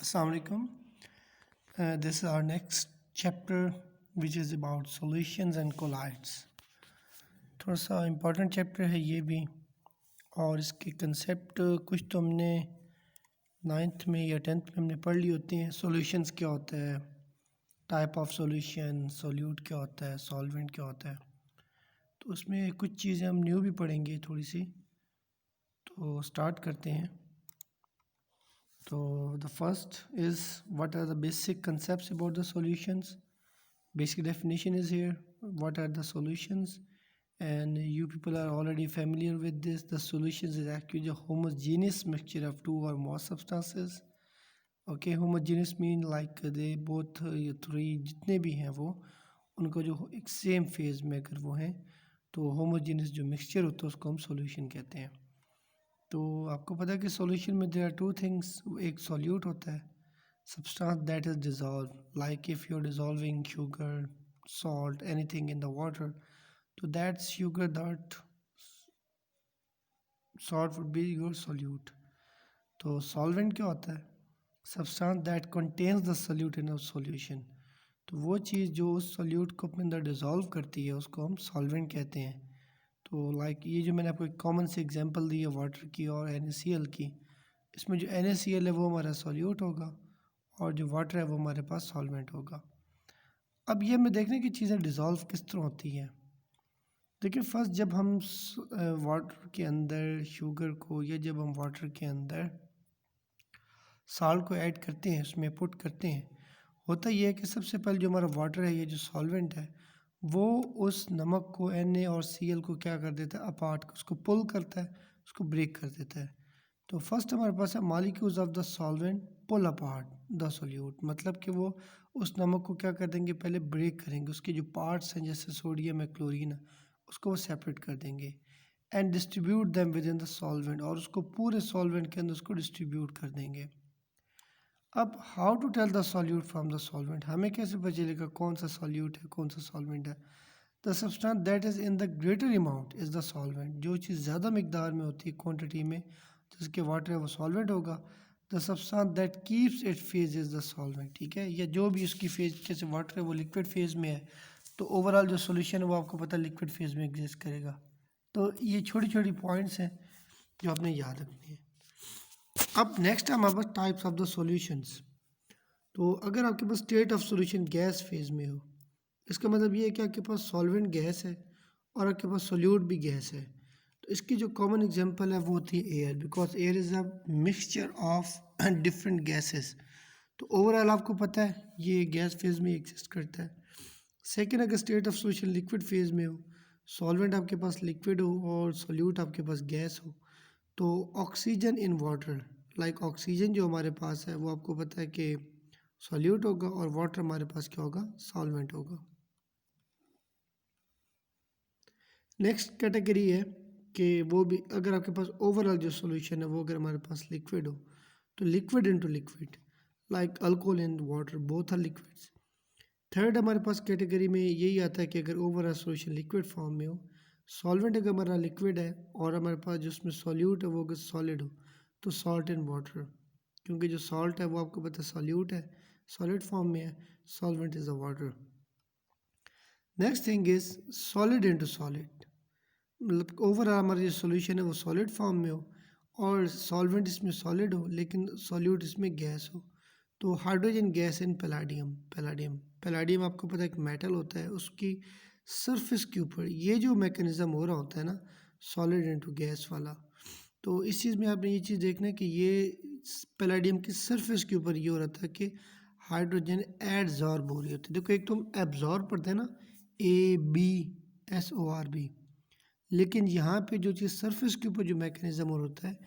Assalamu alaikum. This is our next chapter which is about solutions and colloids. थोड़ा सा important chapter है ये भी और इसके कंसेप्ट कुछ तो हमने 9th में या 10th में हमने पढ़ ली होती हैं। सॉल्यूशंस क्या होता है, टाइप ऑफ सॉल्यूशन, सॉल्यूट क्या होता है, सॉल्वेंट क्या होता है। तो उसमें कुछ चीज़ें हम न्यू भी पढ़ेंगे थोड़ी सी। तो स्टार्ट करते हैं। So the first is what are the basic concepts about the solutions. Basic definition is here. What are the solutions? And you people are already familiar with this. The solutions is actually a homogeneous mixture of two or more substances. Okay, homogeneous mean like they both three जितने भी हैं वो उनको जो एक same phase में अगर वो हैं तो homogeneous जो मिक्सचर होता है उसको हम सॉल्यूशन कहते हैं। तो आपको पता है कि सॉल्यूशन में देयर आर टू थिंग्स, एक सॉल्यूट होता है substance that is dissolved, like if you're dissolving sugar, salt, anything in the water, so that sugar, that salt would be your solute. तो solvent क्या होता है? Substance that contains the solute in a solution. तो वो चीज़ जो उस solute को अपने अंदर डिज़ोल्व करती है उसको हम solvent कहते हैं। तो लाइक ये जो मैंने आपको एक कॉमन सी एग्जांपल दी है वाटर की और NaCl की, इसमें जो NaCl है वो हमारा सॉल्यूट होगा और जो वाटर है वो हमारे पास सॉल्वेंट होगा। अब ये हमें देखने की चीज़ें डिज़ोल्व किस तरह होती हैं। देखिए फर्स्ट जब हम वाटर के अंदर शुगर को या जब हम वाटर के अंदर साल्ट को ऐड करते हैं, उसमें पुट करते हैं, होता ये है कि सबसे पहले जो हमारा वाटर है, ये जो सॉल्वेंट है, वो उस नमक को Na और Cl को क्या कर देता है, अपार्ट उसको पुल करता है, उसको ब्रेक कर देता है। तो फर्स्ट हमारे पास है molecules of the solvent pull apart the solute, मतलब कि वो उस नमक को क्या कर देंगे, पहले ब्रेक करेंगे, उसके जो पार्ट्स हैं जैसे सोडियम है, क्लोरीन है, उसको वो सेपरेट कर देंगे and distribute them with in the solvent, और उसको पूरे सॉल्वेंट के अंदर उसको डिस्ट्रीब्यूट कर देंगे। अब how to tell the solute from the solvent, हमें कैसे पता चलेगा कौन सा सॉल्यूट है कौन सा सॉल्वेंट है। The substance that is in the greater amount is the solvent, जो चीज़ ज़्यादा मकदार में होती है क्वांटिटी में जिसके वाटर है वो सॉल्वेंट होगा। The substance that keeps it phase is the solvent, ठीक है, या जो भी उसकी फेज, जैसे वाटर है वो लिक्विड फेज में है तो ओवरऑल जो सोल्यूशन है वो आपको पता है लिक्विड फेज में एग्जिस्ट करेगा। तो ये छोटी छोटी पॉइंट्स हैं जो आपने याद रखनी है। अब नेक्स्ट है हमारे पास टाइप्स ऑफ द सॉल्यूशंस। तो अगर आपके पास state of solution gas phase में हो, इसका मतलब ये है कि आपके पास सॉल्वेंट गैस है और आपके पास सोल्यूट भी गैस है। तो इसकी जो कॉमन एग्जांपल है वो होती है air, because air is a mixture of different gases. तो ओवरऑल आपको पता है ये गैस फेज में एग्जिस्ट करता है। सेकेंड, अगर state of solution liquid phase में हो, सॉल्वेंट आपके पास लिक्विड हो और सोल्यूट आपके पास गैस हो, तो oxygen in water, like oxygen जो हमारे पास है वो आपको पता है कि सॉल्यूट होगा और वाटर हमारे पास क्या होगा, सॉल्वेंट होगा। नेक्स्ट कैटेगरी है कि वो भी अगर आपके पास ओवरऑल जो सॉल्यूशन है वो अगर हमारे पास लिक्विड हो, तो liquid into liquid, like alcohol and water both are liquids. Third हमारे पास कैटेगरी में यही आता है कि अगर ओवरऑल सॉल्यूशन लिक्विड फॉर्म में हो, सॉल्वेंट अगर हमारा लिक्विड है और हमारे पास जो उसमें सॉल्यूट है वो अगर सॉलिड हो, तो सॉल्ट एंड वाटर, क्योंकि जो सॉल्ट है वो आपको पता है सॉल्यूट है, सॉलिड फॉर्म में है, solvent is a water. Next thing is solid into solid, मतलब ओवरऑल हमारा जो सॉल्यूशन है वो सॉलिड फॉर्म में हो और सॉल्वेंट इसमें सॉलिड हो लेकिन सॉल्यूट इसमें गैस हो। तो hydrogen gas in palladium, palladium आपको पता है एक मेटल होता है, उसकी सरफेस के ऊपर ये जो मैकेनिज़्म हो रहा होता है ना, सॉलिड इनटू गैस वाला, तो इस चीज़ में आपने ये चीज़ देखना है कि ये पैलाडियम की सरफेस के ऊपर ये हो रहा था कि हाइड्रोजन एडजॉर्ब हो रही होती है। देखो एक तो हम एब्जॉर्ब पढ़ते हैं ना, ABSORB, लेकिन यहाँ पे जो चीज़ सरफेस के ऊपर जो मैकेनिज्म और होता है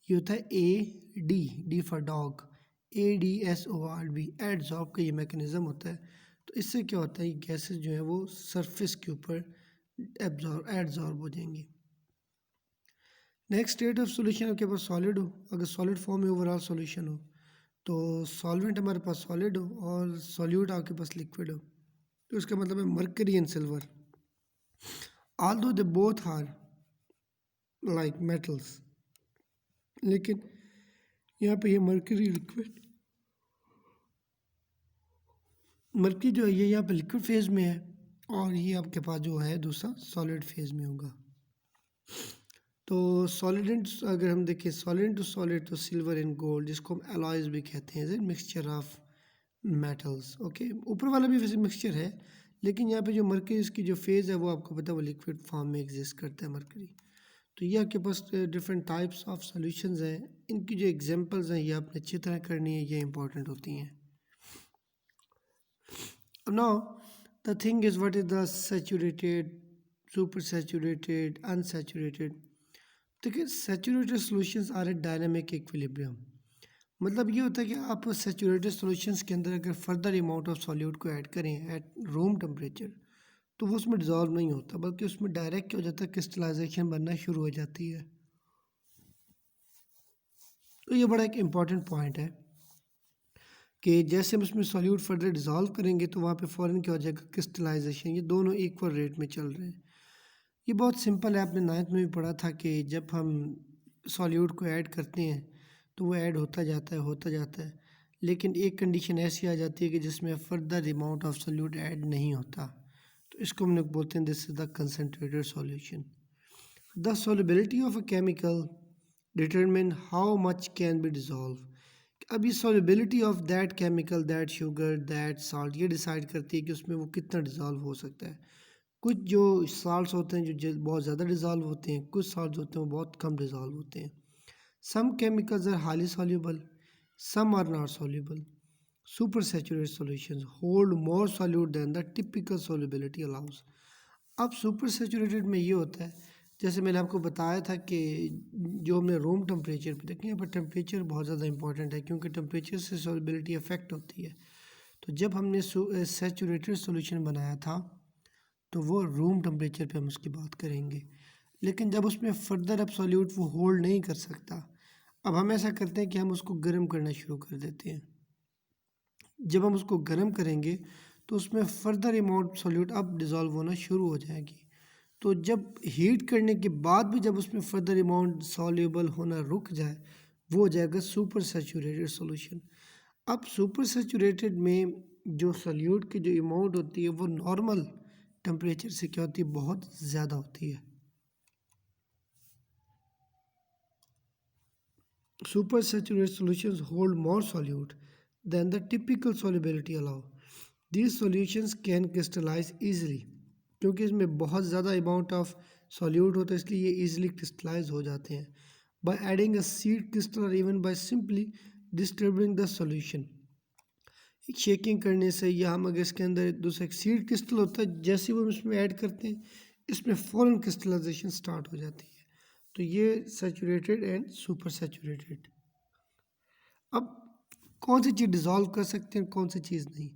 ये होता है AD for dog, ADSORB, adsorb का ये मैकेनिज्म होता है। तो इससे क्या होता है, गैसेस जो है वो सरफेस के ऊपर एडजॉर्ब हो जाएंगी। नेक्स्ट स्टेट ऑफ सॉल्यूशन आपके पास सॉलिड हो, अगर सॉलिड फॉर्म में ओवरऑल सॉल्यूशन हो, तो सॉल्वेंट हमारे पास सॉलिड हो और सॉल्यूट आपके पास लिक्विड हो, तो इसका मतलब है mercury and silver, although they both are like metals, लेकिन यहाँ पे ये मर्करी लिक्विड मर्क्यूरी जो है ये यहाँ पे लिक्विड फेज में है और ये आपके पास जो है दूसरा सॉलिड फेज में होगा। तो सॉलिड एंड अगर हम देखें सॉलिड टू सॉलिड तो सिल्वर एंड गोल्ड जिसको हम एलॉयज भी कहते हैं मिक्सचर ऑफ मेटल्स। ओके, ऊपर वाला भी वैसे मिक्सचर है लेकिन यहाँ पे जो मर्क्यूरी इसकी जो फेज़ है वो आपको पता है वो लिक्विड फॉर्म में एग्जिस्ट करता है मर्क्यूरी। तो ये आपके पास डिफरेंट टाइप्स ऑफ सॉल्यूशंस हैं, इनकी जो एग्जांपल्स हैं ये आपने अच्छी तरह करनी है, ये इंपॉर्टेंट होती हैं। Now the thing is what is the saturated, super saturated, unsaturated. देखिए saturated solutions are a dynamic equilibrium. मतलब ये होता है कि आप सैचुरेटेड सॉल्यूशंस के अंदर अगर फर्दर अमाउंट ऑफ सॉल्यूट को ऐड करें एट रूम टेम्परेचर तो वो उसमें डिज़ोल्व नहीं होता बल्कि उसमें डायरेक्ट क्या हो जाता है, क्रिस्टलाइजेशन बनना शुरू हो जाती है। तो ये बड़ा एक इम्पॉर्टेंट पॉइंट है कि जैसे हम उसमें सॉल्यूट फर्दर डिज़ोल्व करेंगे तो वहाँ पे फ़ौरन क्या हो जाएगा, क्रिस्टलाइजेशन। ये दोनों इक्वल रेट में चल रहे हैं। ये बहुत सिंपल है, आपने नाइन्थ में भी पढ़ा था कि जब हम सॉल्यूट को ऐड करते हैं तो वो ऐड होता जाता है होता जाता है, लेकिन एक कंडीशन ऐसी आ जाती है कि जिसमें further amount of solute add नहीं होता, तो इसको हम लोग बोलते हैं this is the concentrated solution. The solubility of a chemical determine how much can be dissolve. अभी solubility of that chemical, that sugar, that salt ये डिसाइड करती है कि उसमें वो कितना डिज़ोल्व हो सकता है। कुछ जो साल्ट्स होते हैं जो बहुत ज़्यादा डिज़ोल्व होते हैं, कुछ साल्ट्स होते हैं वो बहुत कम डिज़ोल्व होते हैं। Some chemicals are highly soluble, some are not soluble. Supersaturated solutions hold more solute than the typical solubility allows. अब सुपर सेचुरेटेड में ये होता है, जैसे मैंने आपको बताया था कि जो हमने रूम टेम्परेचर पे देखें, यहाँ पर टेम्परेचर बहुत ज़्यादा इंपॉर्टेंट है क्योंकि टेम्परेचर से सॉल्युबिलिटी अफेक्ट होती है। तो जब हमने सेचुरेटेड सॉल्यूशन बनाया था तो वो रूम टेम्परेचर पे हम उसकी बात करेंगे, लेकिन जब उसमें फर्दर अब सॉल्यूट वो होल्ड नहीं कर सकता, अब हम ऐसा करते हैं कि हम उसको गर्म करना शुरू कर देते हैं। जब हम उसको गर्म करेंगे तो उसमें फर्दर अमाउंट सॉल्यूट अब डिज़ोल्व होना शुरू हो जाएगी। तो जब हीट करने के बाद भी जब उसमें फर्दर अमाउंट सॉल्युबल होना रुक जाए वो हो जाएगा सुपर सैचुरेटेड सॉल्यूशन। अब सुपर सैचुरेटेड में जो सॉल्यूट की जो अमाउंट होती है वो नॉर्मल टेम्परेचर से क्या होती है, बहुत ज़्यादा होती है। Super saturated solutions hold more solute than the typical solubility allow. These solutions can crystallize easily. क्योंकि इसमें बहुत ज़्यादा अमाउंट ऑफ सॉल्यूट होता है इसलिए ये easily crystallize हो जाते हैं by adding a seed crystal or even by simply disturbing the solution. एक शेकिंग करने से या हम अगर इसके अंदर दूसरा एक सीड क्रिस्टल होता है, जैसे वो हम इसमें ऐड करते हैं इसमें फ़ौरन क्रिस्टलाइजेशन स्टार्ट हो जाती है। तो ये सैचुरेटेड एंड सुपर सैचुरेटेड। अब कौन सी चीज़ डिज़ोल्व कर सकते हैं कौन सी चीज़ नहीं,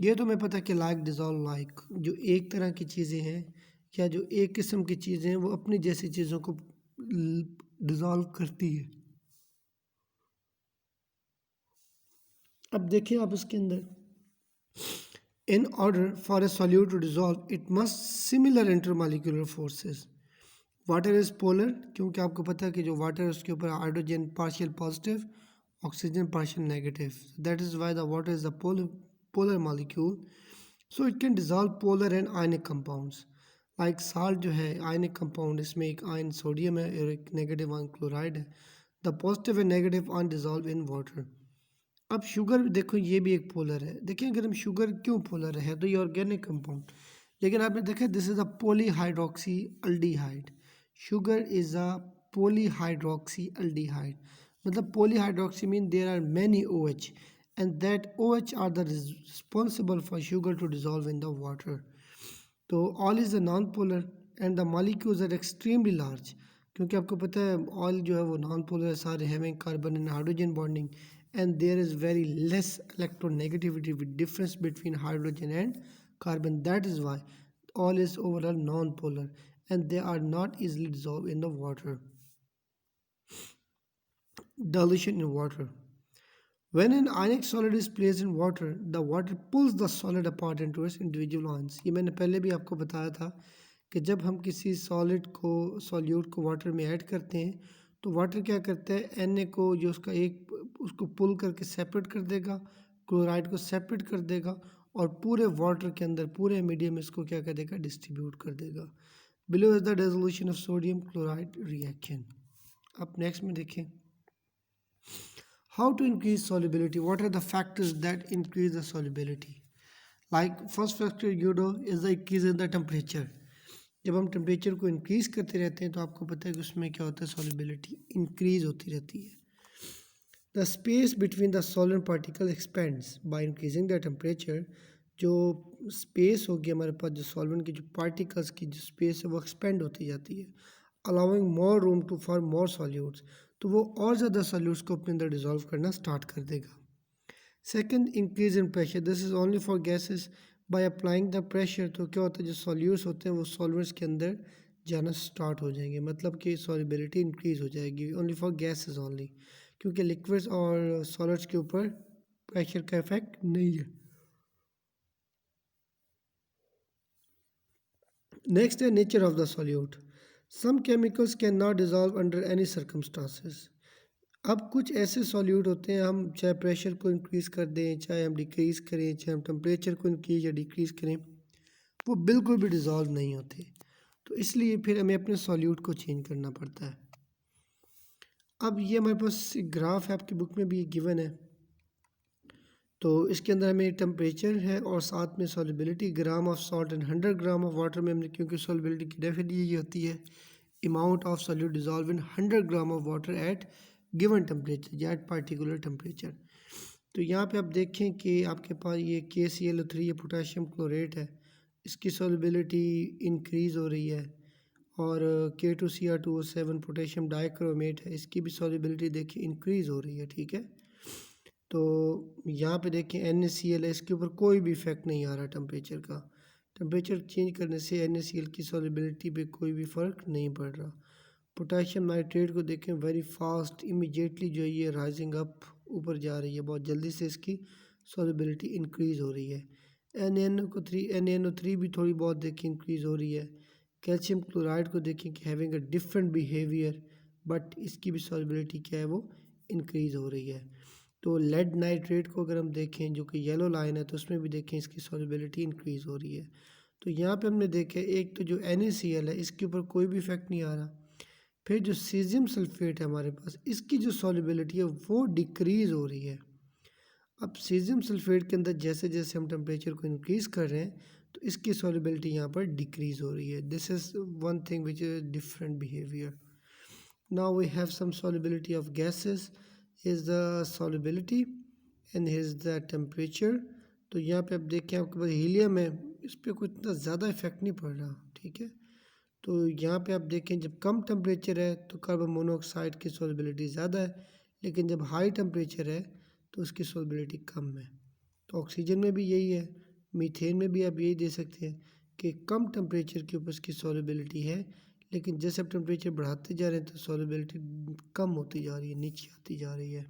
ये तो मैं पता कि लाइक डिज़ोल्व लाइक जो एक तरह की चीज़ें हैं या जो एक किस्म की चीज़ें हैं वो अपनी जैसी चीज़ों को डिज़ोल्व करती है। अब देखिए आप इसके अंदर in order for a solute to dissolve it must similar intermolecular forces. Water is polar क्योंकि आपको पता है कि जो वाटर है उसके ऊपर hydrogen partial positive, oxygen partial negative, that is why the water is the polar molecule, so it can dissolve polar and ionic compounds. Like salt जो है आयनिक कंपाउंड, इसमें एक आयन सोडियम है और एक नेगेटिव आयन क्लोराइड है। The positive and negative ion dissolve in water. अब sugar देखो ये भी एक पोलर है। देखिए अगर हम शुगर क्यों पोलर है तो ये ऑर्गेनिक कंपाउंड, लेकिन आपने देखा this is a polyhydroxy aldehyde. Sugar is a polyhydroxy aldehyde. मतलब polyhydroxy mean there are many OH and that OH are the responsible for sugar to dissolve in the water. तो all is a non polar and the molecules are extremely large, क्योंकि आपको पता है oil जो है वो non polar है, सारे having carbon and hydrogen bonding and there is very less electronegativity with difference between hydrogen and carbon. That is why all is overall non-polar and they are not easily dissolved in the water. Dilution in water. When an ionic solid is placed in water, the water pulls the solid apart into its individual ions. ये मैंने पहले भी आपको बताया था कि जब हम किसी सॉलिड को सॉल्यूट को वाटर में ऐड करते हैं तो वाटर क्या करता है, Na को जो उसका एक उसको पुल करके सेपरेट कर देगा, क्लोराइड को सेपरेट कर देगा और पूरे वाटर के अंदर पूरे मीडियम इसको क्या कर देगा, डिस्ट्रीब्यूट कर देगा। Below is the dissolution of sodium chloride reaction. अब नेक्स्ट में देखें, how to increase solubility, what are the factors that increase the solubility? Like first factor you know is the increase in the temperature. जब हम temperature को increase करते रहते हैं तो आपको पता है कि उसमें क्या होता है, सॉल्युबिलिटी इंक्रीज़ होती रहती है। The space between the solvent particle expends by increasing the temperature. जो स्पेस होगी हमारे पास, जो सॉल्वेंट की जो पार्टिकल्स की जो स्पेस है वो एक्सपेंड होती जाती है, allowing more room to for more solutes, तो वो और ज़्यादा सॉल्यूट्स को अपने अंदर डिज़ोल्व करना स्टार्ट कर देगा। Second, increase in pressure, this is only for gases. By applying the pressure तो क्या होता है, जो सॉल्यूट्स होते हैं वो सॉल्वेंट्स के अंदर जाना स्टार्ट हो जाएंगे, मतलब कि सॉल्युबिलिटी इंक्रीज हो जाएगी ओनली फॉर गैसेस ओनली, क्योंकि लिक्विड्स और सॉलिड्स के ऊपर प्रेशर का इफेक्ट नहीं है। नेक्स्ट है nature of the solute. Some chemicals can not dissolve under any circumstances. अब कुछ ऐसे सॉल्यूट होते हैं, हम चाहे प्रेशर को इंक्रीज़ कर दें, चाहे हम डिक्रीज़ करें, चाहे हम टेम्परेचर को इंक्रीज़ या डिक्रीज़ करें, वो बिल्कुल भी डिज़ोल्व नहीं होते। तो इसलिए फिर हमें अपने सॉल्यूट को चेंज करना पड़ता है। अब ये हमारे पास एक ग्राफ है, आपकी बुक में भी गिवन है। तो इसके अंदर हमें टेम्परेचर है और साथ में solubility, gram of salt and 100 gram of water में हमने, क्योंकि सॉल्युबिलिटी की डेफिनेशन ये होती है amount of solute dissolve in 100 gram of water at given temperature या एट पार्टिकुलर टेम्परेचर। तो यहाँ पे आप देखें कि आपके पास ये KClO3 ये पोटेशियम क्लोरेट है, इसकी सॉल्युबिलिटी इंक्रीज़ हो रही है, और K2Cr2O7 पोटेशियम डाइक्रोमेट है, इसकी भी सॉल्युबिलिटी देखिए इंक्रीज़ हो रही है, ठीक है। तो यहाँ पे देखें NaCl है, इसके ऊपर कोई भी इफेक्ट नहीं आ रहा टेम्परेचर का, टेम्परेचर चेंज करने से NaCl की सॉल्युबिलिटी पे कोई भी फ़र्क नहीं पड़ रहा। पोटेशियम नाइट्रेट को देखें, वेरी फास्ट इमीडिएटली जो है ये राइजिंग अप ऊपर जा रही है, बहुत जल्दी से इसकी सॉल्युबिलिटी इंक्रीज़ हो रही है। NaNO3 भी थोड़ी बहुत देखें इंक्रीज़ हो रही है। कैल्शियम क्लोराइड को देखें कि having a different behaviour, but इसकी भी सॉल्युबिलिटी क्या है, वो इंक्रीज़ हो रही है। तो लेड नाइट्रेट को अगर हम देखें जो कि येलो लाइन है, तो उसमें भी देखें इसकी सॉल्युबिलिटी इंक्रीज़ हो रही है। तो यहाँ पे हमने देखा एक तो जो NaCl है इसके ऊपर कोई भी इफेक्ट नहीं आ रहा, फिर जो सीजियम सल्फेट है हमारे पास, इसकी जो सॉल्युबिलिटी है वो डिक्रीज़ हो रही है। अब सीजियम सल्फेट के अंदर जैसे जैसे हम टेम्परेचर को इंक्रीज़ कर रहे हैं तो इसकी सॉल्युबिलिटी यहाँ पर डिक्रीज़ हो रही है। This is one thing which is different behaviour. Now we have some solubility of gases, is the solubility and is the temperature. तो यहाँ पे आप देखें आपके पास हीलियम है, इस पर कोई इतना ज़्यादा इफेक्ट नहीं पड़ रहा, ठीक है। तो यहाँ पे आप देखें जब कम टेम्परेचर है तो कार्बन मोनोऑक्साइड की सॉल्युबिलिटी ज़्यादा है, लेकिन जब हाई टेम्परेचर है तो उसकी सॉल्युबिलिटी कम है। तो ऑक्सीजन में भी यही है, मीथेन में भी आप यही दे सकते हैं कि कम टेम्परेचर के ऊपर इसकी सॉल्युबिलिटी है, लेकिन जैसे आप टेम्परेचर बढ़ाते जा रहे हैं तो सॉल्युबिलिटी कम होती जा रही है, नीचे आती जा रही है।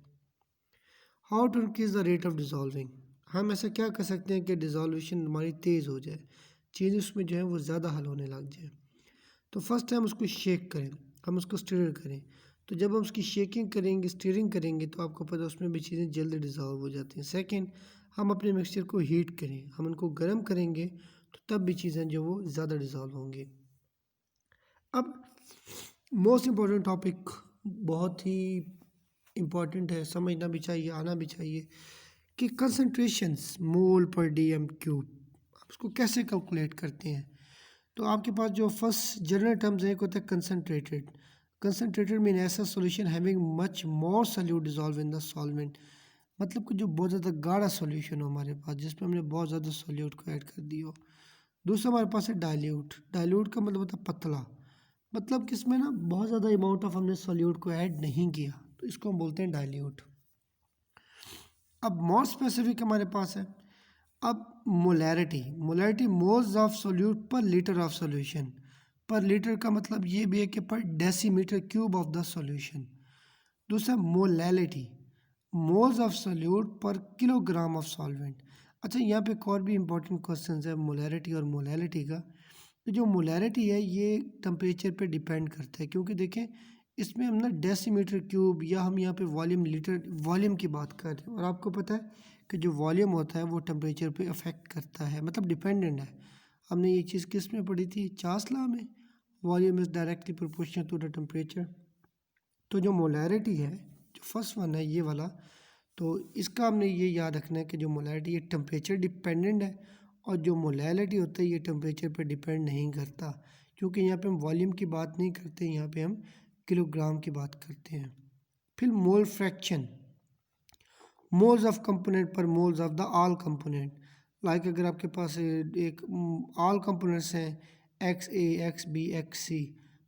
How to increase the rate of dissolving, हम ऐसा क्या कर सकते हैं कि डिज़ोल्यूशन हमारी तेज़ हो जाए, चीज़ उसमें जो है वो ज़्यादा हल होने लग जाए। तो फर्स्ट टाइम उसको शेक करें, हम उसको स्टिर करें। तो जब हम उसकी शेकिंग करेंगे, स्टीयरिंग करेंगे, तो आपको पता है उसमें भी चीज़ें जल्दी डिज़ोल्व हो जाती हैं। सेकंड, हम अपने मिक्सचर को हीट करें, हम उनको गर्म करेंगे तो तब भी चीज़ें जो वो ज़्यादा डिज़ोल्व होंगी। अब मोस्ट इम्पॉर्टेंट टॉपिक, बहुत ही इम्पॉर्टेंट है, समझना भी चाहिए, आना भी चाहिए, कि कंसंट्रेशंस मोल पर DM³ आप उसको कैसे कैलकुलेट करते हैं। तो आपके पास जो फर्स्ट जनरल टर्म्स है, एक होता है कंसनट्रेटेड। कंसनट्रेटेड मीन ऐसा solution having much more solute dissolve in the solvent, मतलब कि जो बहुत ज़्यादा गाढ़ा सॉल्यूशन हो हमारे पास, जिसमें हमने बहुत ज़्यादा सॉल्यूट को ऐड कर दिया हो। दूसरा हमारे पास है डाइल्यूट। डाइल्यूट का मतलब होता है पतला, मतलब कि इसमें ना बहुत ज़्यादा अमाउंट ऑफ हमने सॉल्यूट को ऐड नहीं किया, तो इसको हम बोलते हैं डाइल्यूट। अब मोर स्पेसिफिक हमारे पास है अब molarity. Molarity moles of solute पर लीटर ऑफ सोल्यूशन, पर लीटर का मतलब ये भी है कि पर decimetre cube of the solution. दूसरा मोलैलिटी, मोल्स ऑफ सोल्यूट पर किलोग्राम ऑफ सॉल्वेंट। अच्छा, यहाँ पे एक और भी इंपॉर्टेंट क्वेश्चन है मोलैरिटी और मोलैलिटी का। तो जो मोलैरिटी है ये टेम्परेचर पे डिपेंड करता है, क्योंकि देखें इसमें हम ना डेसीमीटर क्यूब या हम यहाँ पे वॉल्यूम लीटर वॉल्यूम की बात कर रहे हैं। और आपको पता है कि जो वॉल्यूम होता है वो टेम्परेचर पे अफेक्ट करता है, मतलब डिपेंडेंट है। हमने ये चीज़ किस में पढ़ी थी, चार्ल्स लॉ में, volume is directly proportional to the temperature. तो जो मोलैरिटी है, जो फर्स्ट वन है ये वाला, तो इसका हमने ये याद रखना है कि जो मोलैरिटी ये टेम्परेचर डिपेंडेंट है, और जो मोलैलिटी होता है ये टेम्परेचर पर डिपेंड नहीं करता, क्योंकि यहाँ पे हम वॉल्यूम की बात नहीं करते, यहाँ पे हम किलोग्राम की बात करते हैं। फिर mole fraction, moles of component per moles of the all component. Like अगर आपके पास एक ऑल कंपोनेंट्स हैं X A X B X C,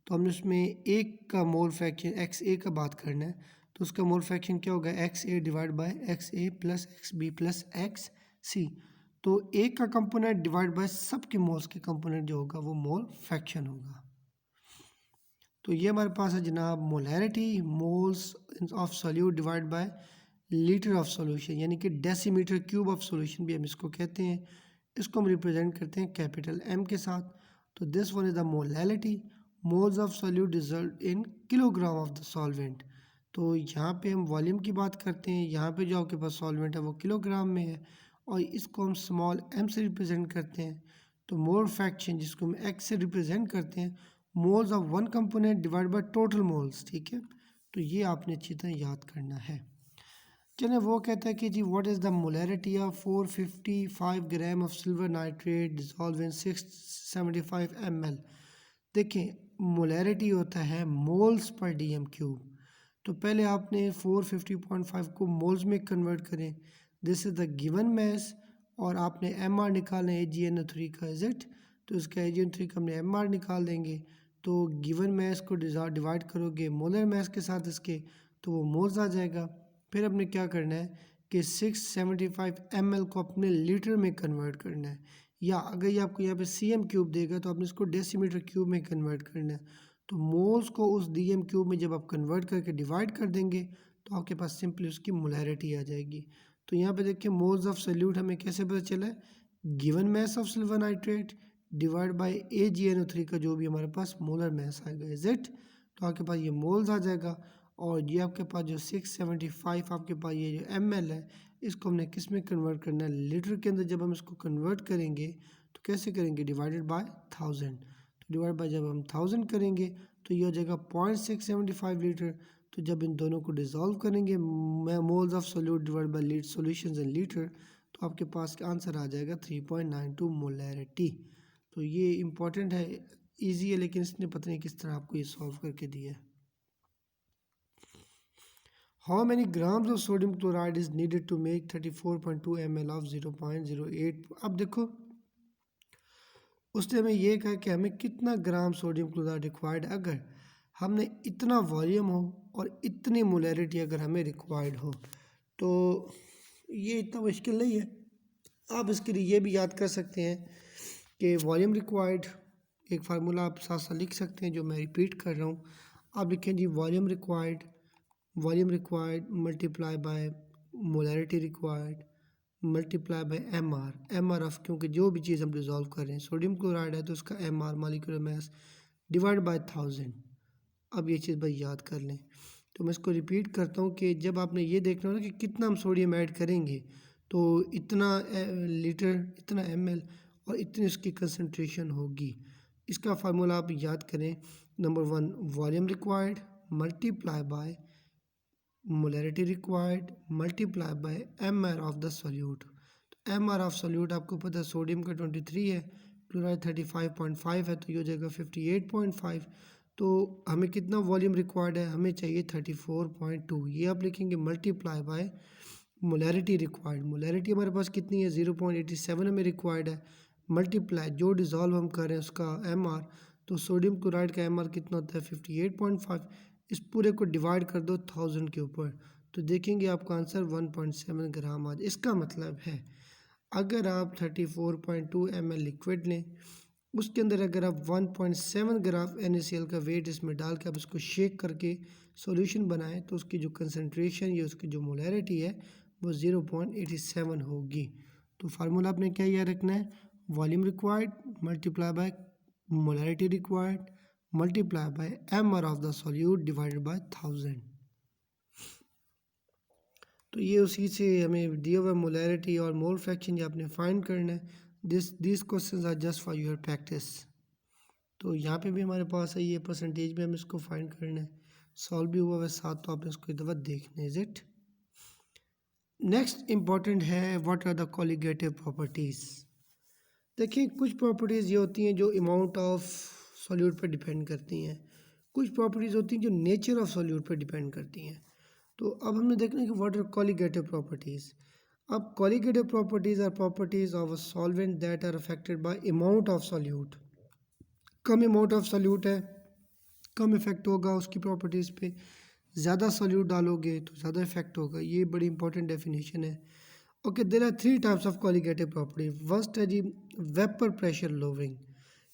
तो हमने उसमें एक का मोल फ्रैक्शन एक्स ए का बात करना है, तो उसका मोल फ्रैक्शन क्या होगा, X A divide by X A plus X B plus X C. तो एक का कंपोनेंट डिवाइड बाय सब के मोल्स के कंपोनेंट जो होगा वो मोल फ्रैक्शन होगा। तो ये हमारे पास है जनाब molarity, moles of solute divide by litre of solution, यानी कि डेसीमीटर क्यूब ऑफ सॉल्यूशन भी हम इसको कहते हैं। इसको हम रिप्रेजेंट करते हैं कैपिटल एम के साथ। तो this one is the molality, moles of solute result in kilogram of the solvent. तो यहाँ पे हम वॉल्यूम की बात करते हैं, यहाँ पे जो आपके पास सॉल्वेंट है वो किलोग्राम में है, और इसको हम स्मॉल एम से रिप्रेजेंट करते हैं। तो मोल फ्रैक्शन जिसको हम एक्स से रिप्रेजेंट करते हैं, moles of one component divide by total moles, ठीक है। तो ये आपने अच्छी तरह याद करना है। चलिए वो कहता है कि जी what is the molarity of 455 gram of silver nitrate dissolve in 675 ml। देखें मोलैरिटी होता है मोल्स पर डीएम क्यूब, तो पहले आपने 450.5 को मोल्स में कन्वर्ट करें, this is the given mass, और आपने एम आर निकालना है AgNO3 का, इज इट। तो इसका AgNO3 का हमने एम आर निकाल देंगे, तो गिवन मैस को डिवाइड करोगे मोलर मैस के साथ इसके, तो वो मोल्स आ जाएगा। फिर आपने क्या करना है कि 675 ml को अपने लीटर में कन्वर्ट करना है, या अगर ये आपको यहाँ पे cm क्यूब देगा तो आपने इसको डेसीमीटर क्यूब में कन्वर्ट करना है। तो मोल्स को उस dm क्यूब में जब आप कन्वर्ट करके डिवाइड कर देंगे तो आपके पास सिंपली उसकी मोलैरिटी आ जाएगी। तो यहाँ पे देखिए मोल्स ऑफ सॉल्यूट हमें कैसे पता चला है, given mass of silver nitrate divide by AgNO3 का जो भी हमारे पास मोलर मैस आएगा, इज इट। तो आपके पास ये मोल्स आ जाएगा, और ये आपके पास जो 675 आपके पास ये जो ml है, इसको हमने किस में कन्वर्ट करना है, लीटर के अंदर। जब हम इसको कन्वर्ट करेंगे तो कैसे करेंगे, डिवाइडेड बाय 1000। तो डिवाइड बाय जब हम 1000 करेंगे तो ये हो जाएगा 0.675 लीटर। तो जब इन दोनों को डिज़ोल्व करेंगे, moles of solute divide by litre solutions in litre, तो आपके पास आंसर आ जाएगा 3.92 मोलैरिटी। तो ये इंपॉर्टेंट है, इजी है, लेकिन इसने पता नहीं किस तरह आपको ये सॉल्व करके दिया है। How many grams of sodium chloride is needed to make 34.2 ml of 0.08? अब देखो उसने हमें ये कहा कि हमें कितना ग्राम सोडियम क्लोराइड रिक्वायर्ड, अगर हमने इतना वॉल्यूम हो और इतनी मोलैरिटी अगर हमें रिक्वायर्ड हो, तो ये इतना मुश्किल नहीं है। आप इसके लिए ये भी याद कर सकते हैं कि वॉल्यूम रिक्वायर्ड, एक फार्मूला आप साथ साथ लिख सकते हैं जो मैं रिपीट कर रहा हूँ। आप लिखें जी volume required multiply by molarity required multiply by M R of, क्योंकि जो भी चीज़ हम डिज़ोल्व कर रहे हैं, सोडियम क्लोराइड है तो उसका M R molecular mass divide by 1000। अब ये चीज़ भाई याद कर लें। तो मैं इसको रिपीट करता हूँ कि जब आपने ये देखना हो ना कि कितना हम सोडियम ऐड करेंगे, तो इतना लीटर, इतना ml, और इतनी उसकी कंसनट्रेशन होगी। इसका फार्मूला आप याद करें, number 1 volume required multiply by molarity required multiply by M R of the solute. तो एम आर ऑफ सोल्यूट आपको पता है सोडियम का 23 है, क्लोराइड 35.5 है, तो ये हो जाएगा 58.5। तो हमें कितना वॉल्यूम रिक्वायर्ड है, हमें चाहिए 34.2। ये आप लिखेंगे multiply by molarity required, molarity हमारे पास कितनी है 0.87 हमें रिक्वायर्ड है, मल्टीप्लाई जो डिज़ोल्व हम कर रहे हैं उसका एम आर, तो सोडियम क्लोराइड का एम आर कितना होता है 58.5। इस पूरे को डिवाइड कर दो 1000 के ऊपर, तो देखेंगे आपका आंसर 1.7 ग्राम आज। इसका मतलब है अगर आप 34.2 ml लिक्विड लें, उसके अंदर अगर आप 1.7 ग्राम NaCl का वेट इसमें डाल के आप इसको शेक करके सॉल्यूशन बनाएं, तो उसकी जो कंसनट्रेशन या उसकी जो मोलैरिटी है वो 0.87 होगी। तो फार्मूला आपने क्या याद रखना है, volume required multiply by molarity required multiply bye mr of the solute divided by 1000। तो ये उसी से हमें दिया हुआ मोलैरिटी और मोल फ्रैक्शन ये आपने फाइंड करना है। This questions are just for your practice. तो यहाँ पे भी हमारे पास है ये परसेंटेज में हमें इसको फाइंड करना है, सॉल्व भी हुआ है साथ, तो आपने इसको एक दफ़ा देखना है। इज इट नेक्स्ट इम्पॉर्टेंट है what are the colligative properties. देखिए कुछ प्रॉपर्टीज़ ये होती हैं जो अमाउंट ऑफ सॉल्यूट पर डिपेंड करती हैं, कुछ प्रॉपर्टीज़ होती हैं जो नेचर ऑफ सॉल्यूट पर डिपेंड करती हैं। तो अब हमने देखना है कि व्हाट आर कॉलिगेटिव प्रॉपर्टीज़। अब colligative properties are properties of a solvent that are affected by amount of solute. कम अमाउंट ऑफ सॉल्यूट है, कम इफेक्ट होगा उसकी प्रॉपर्टीज़ पे, ज़्यादा सॉल्यूट डालोगे तो ज़्यादा इफेक्ट होगा। ये बड़ी इंपॉर्टेंट डेफिनेशन है। Okay, there are 3 types of colligative property. First है जी वेपर प्रेशर लोअरिंग,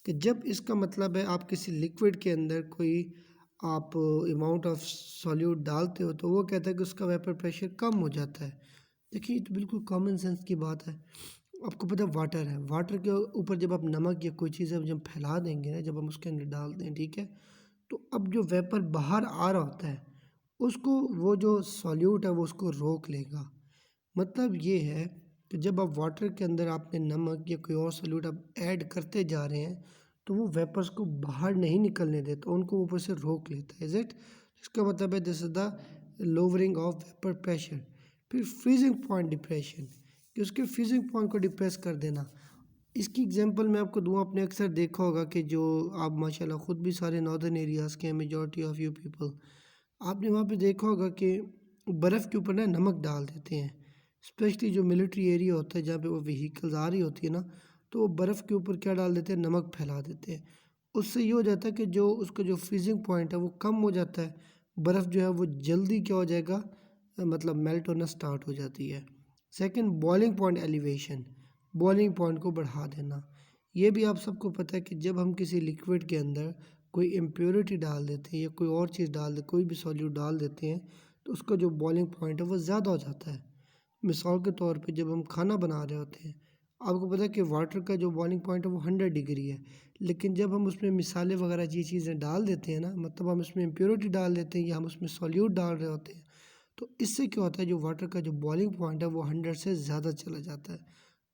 कि जब इसका मतलब है आप किसी लिक्विड के अंदर कोई आप अमाउंट ऑफ सॉल्यूट डालते हो तो वो कहता है कि उसका वेपर प्रेशर कम हो जाता है। देखिए ये तो बिल्कुल कॉमन सेंस की बात है। आपको पता है वाटर है, वाटर के ऊपर जब आप नमक या कोई चीज़ जब फैला देंगे ना, जब हम उसके अंदर डाल दें, ठीक है, तो अब जो वेपर बाहर आ रहा होता है उसको वो जो सॉल्यूट है वो उसको रोक लेगा। मतलब ये है कि जब आप वाटर के अंदर आपने नमक या कोई और सॉल्यूट आप ऐड करते जा रहे हैं तो वो वेपर्स को बाहर नहीं निकलने देता, उनको ऊपर से रोक लेता है। इज इट, इसका मतलब है this is the lowering of vapour pressure. फिर फ्रीजिंग पॉइंट डिप्रेशन, कि उसके फ्रीजिंग पॉइंट को डिप्रेस कर देना। इसकी एग्जांपल मैं आपको दूँ, आपने अक्सर देखा होगा कि जो आप माशाल्लाह ख़ुद भी सारे नॉर्दर्न एरियाज़ के हैं, मेजॉरिटी ऑफ यू पीपल, आपने वहाँ पे देखा होगा कि बर्फ़ के ऊपर ना नमक डाल देते हैं। स्पेशली जो मिलिट्री एरिया होता है जहाँ पे वो व्हीकल्स आ रही होती है ना, तो वो बर्फ़ के ऊपर क्या डाल देते हैं, नमक फैला देते हैं। उससे ये हो जाता है कि जो उसका जो फ्रीजिंग पॉइंट है वो कम हो जाता है, बर्फ़ जो है वो जल्दी क्या हो जाएगा, मतलब मेल्ट होना स्टार्ट हो जाती है। Second, boiling point elevation, boiling point को बढ़ा देना। ये भी आप सबको पता है कि जब हम किसी लिक्विड के अंदर कोई इम्प्योरिटी डाल देते हैं या कोई और चीज़ डाल दे, कोई भी सॉल्यूट डाल देते हैं, तो उसका जो बॉइलिंग पॉइंट है वो ज़्यादा हो जाता है। मिसाल के तौर पे जब हम खाना बना रहे होते हैं, आपको पता है कि वाटर का जो बॉइलिंग पॉइंट है वो 100 डिग्री है, लेकिन जब हम उसमें मिसाले वगैरह ये चीज़ें डाल देते हैं ना, मतलब हम उसमें इम्प्योरिटी डाल देते हैं या हम उसमें सॉल्यूट डाल रहे होते हैं, तो इससे क्या होता है, जो वाटर का जो बॉइलिंग पॉइंट है वो 100 से ज़्यादा चला जाता है।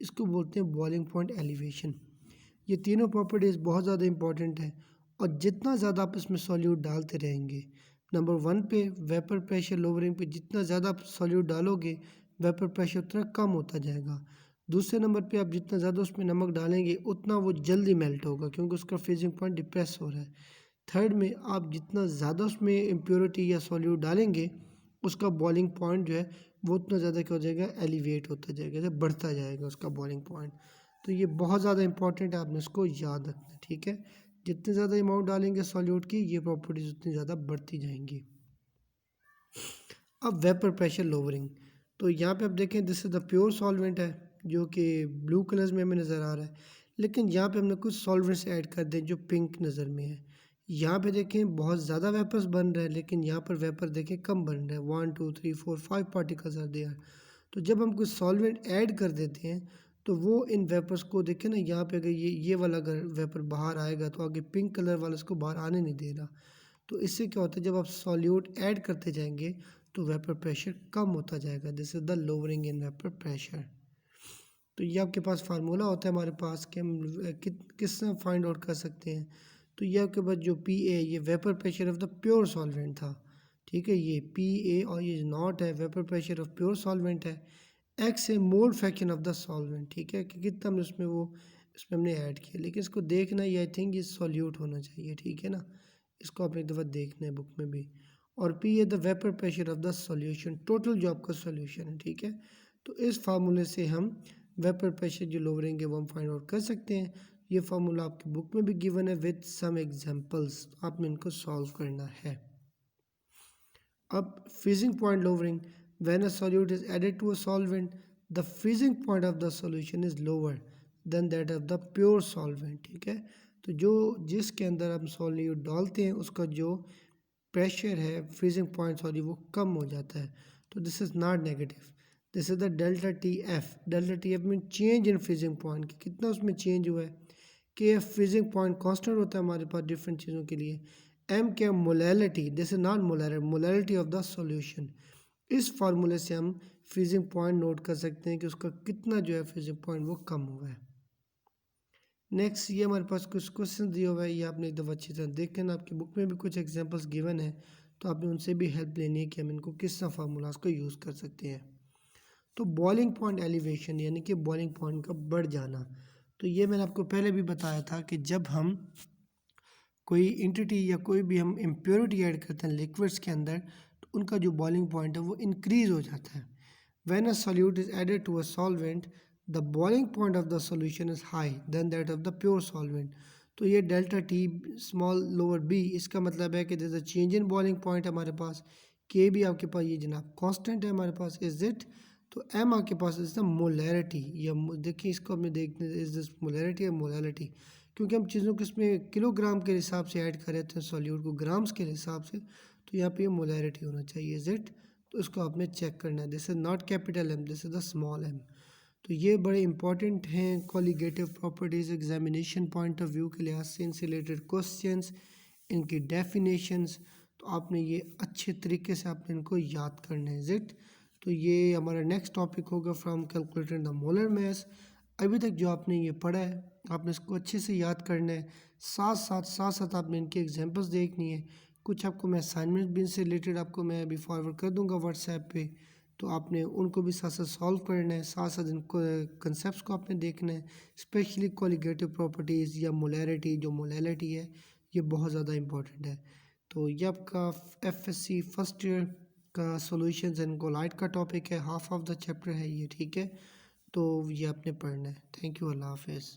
इसको बोलते हैं बॉइलिंग पॉइंट एलिवेशन। ये तीनों प्रॉपर्टीज़ बहुत ज़्यादा इंपॉर्टेंट है, और जितना ज़्यादा आप इसमें सॉल्यूट डालते रहेंगे, नंबर 1 पे वेपर प्रेशर लोअरिंग पे जितना ज़्यादा आप सॉल्यूट डालोगे वेपर प्रेशर उतना कम होता जाएगा। दूसरे नंबर पे आप जितना ज़्यादा उसमें नमक डालेंगे उतना वो जल्दी मेल्ट होगा क्योंकि उसका फ्रीजिंग पॉइंट डिप्रेस हो रहा है। थर्ड में आप जितना ज़्यादा उसमें इम्प्योरिटी या सॉल्यूट डालेंगे उसका बॉइलिंग पॉइंट जो है वो उतना ज़्यादा क्या हो जाएगा, एलिवेट होता जाएगा, जब बढ़ता जाएगा उसका बॉइलिंग पॉइंट। तो ये बहुत ज़्यादा इंपॉर्टेंट है, आपने इसको याद रखना है, ठीक है। जितने ज़्यादा अमाउंट डालेंगे सॉल्यूट की, ये प्रॉपर्टीज़ उतनी ज़्यादा बढ़ती जाएंगी। अब वेपर प्रेशर लोअरिंग, तो यहाँ पे आप देखें this is the pure solvent है जो कि ब्लू कलर्स में हमें नज़र आ रहा है, लेकिन यहाँ पे हमने कुछ सॉल्वेंट्स ऐड कर दें जो पिंक नज़र में है। यहाँ पे देखें बहुत ज़्यादा वेपर्स बन रहे हैं, लेकिन यहाँ पर वेपर देखें कम बन रहे हैं, 1 2 3 4 5 पार्टिकल्स आर देयर। तो जब हम कुछ सॉल्वेंट ऐड कर देते हैं तो वो इन वेपर्स को देखें ना, यहाँ पे अगर ये वाला अगर वेपर बाहर आएगा तो आगे पिंक कलर वाला इसको बाहर आने नहीं दे रहा। तो इससे क्या होता है, जब आप सॉल्यूट ऐड करते जाएंगे तो वेपर प्रेशर कम होता जाएगा। This is the lowering in vapour pressure. तो ये आपके पास फार्मूला होता है हमारे पास कि हम किस तरह फाइंड आउट कर सकते हैं। तो ये आपके पास जो पी ए, ये vapour pressure of the pure solvent था, ठीक है, ये पी ए, और ये नॉट है vapour pressure of pure solvent है। एक्स है mole fraction of the solvent, ठीक है, कि कितना हमने उसमें वो इसमें हमने ऐड किया, लेकिन इसको देखना ये आई थिंक ये सॉल्यूट होना चाहिए, ठीक है ना, इसको आप एक दफ़ा देखना है बुक में भी। और पी है the vapour pressure of the solution, total जो आपका सॉल्यूशन है, ठीक है। तो इस फार्मूले से हम वेपर प्रेशर जो लोअरिंग है वो हम फाइंड आउट कर सकते हैं। ये फार्मूला आपकी बुक में भी गिवन है विद सम एग्जांपल्स, आपने इनको सॉल्व करना है। अब freezing point lowering, when a solute is added to a solvent the freezing point of the solution is lower than that of the pure solvent, ठीक है। तो जो जिसके अंदर हम सॉल्यूट डालते हैं उसका जो प्रेशर है, फ्रीजिंग पॉइंट सॉरी, वो कम हो जाता है। तो this is not negative, this is the delta T F. Delta T F mean change in freezing point, कि कितना उसमें चेंज हुआ है, के एफ फ्रीजिंग पॉइंट कांस्टेंट होता है हमारे पास डिफरेंट चीज़ों के लिए। एम क्या molality, this is not molarity, molality of the solution. इस फार्मूले से हम फ्रीजिंग पॉइंट नोट कर सकते हैं कि उसका कितना जो है फ्रीजिंग पॉइंट वो कम हुआ है। नेक्स्ट ये हमारे पास कुछ क्वेश्चन दिए हुए हैं, ये आपने एक दफ़ा अच्छी तरह देख लेना, आपकी बुक में भी कुछ एग्जांपल्स गिवन है तो आपने उनसे भी हेल्प लेनी है कि हम इनको किस तरह फार्मूलाज को यूज़ कर सकते हैं। तो बॉइलिंग पॉइंट एलिवेशन यानी कि बॉइलिंग पॉइंट का बढ़ जाना, तो ये मैंने आपको पहले भी बताया था कि जब हम कोई इंटिटी या कोई भी हम इम्प्योरिटी ऐड करते हैं लिक्विड्स के अंदर तो उनका जो बॉइलिंग पॉइंट है वो इंक्रीज हो जाता है। When a solute is added to a solvent the boiling point of the solution is high than that of the pure solvent. तो ये delta T small lower B, इसका मतलब है कि there is a change in boiling point हमारे पास। के भी आपके पास ये जनाब कांस्टेंट है हमारे पास, इज इट। तो एम आपके पास इज द मोलैरिटी, या देखिए इसको हमें देखने इज दिस मोलैरिटी या मोलैलिटी, क्योंकि हम चीज़ों को इसमें किलोग्राम के हिसाब से ऐड कर रहे थे सॉल्यूट को ग्राम्स के हिसाब से, तो यहाँ पे ये मोलैरिटी होना चाहिए, इज इट। तो इसको आपने चेक करना है, this is not capital M, this is the small M. तो ये बड़े इंपॉर्टेंट हैं colligative properties examination point of view के लिहाज से, इनसे रिलेटेड क्वेश्चंस, इनकी डेफिनेशंस, तो आपने ये अच्छे तरीके से आपने इनको याद करना है, इज इट। तो ये हमारा नेक्स्ट टॉपिक होगा from calculating the molar mass. अभी तक जो आपने ये पढ़ा है आपने इसको अच्छे से याद करना है, साथ साथ आपने इनके एग्जांपल्स देखनी है। कुछ आपको मैं असाइनमेंट भी इनसे रिलेटेड आपको मैं अभी फॉरवर्ड कर दूंगा व्हाट्सएप पे, तो आपने उनको भी साथ साथ सॉल्व करना है, साथ साथ इनको कंसेप्ट को आपने देखना है। स्पेशली कॉलिगेटिव प्रॉपर्टीज़ या मोलैरिटी, जो मोलैलिटी है ये बहुत ज़्यादा इंपॉर्टेंट है। तो ये आपका एफएससी फर्स्ट ईयर का सॉल्यूशंस एंड कोलाइट का टॉपिक है, हाफ ऑफ द चैप्टर है ये, ठीक है। तो ये आपने पढ़ना है। थैंक यू, अल्लाह हाफिज़।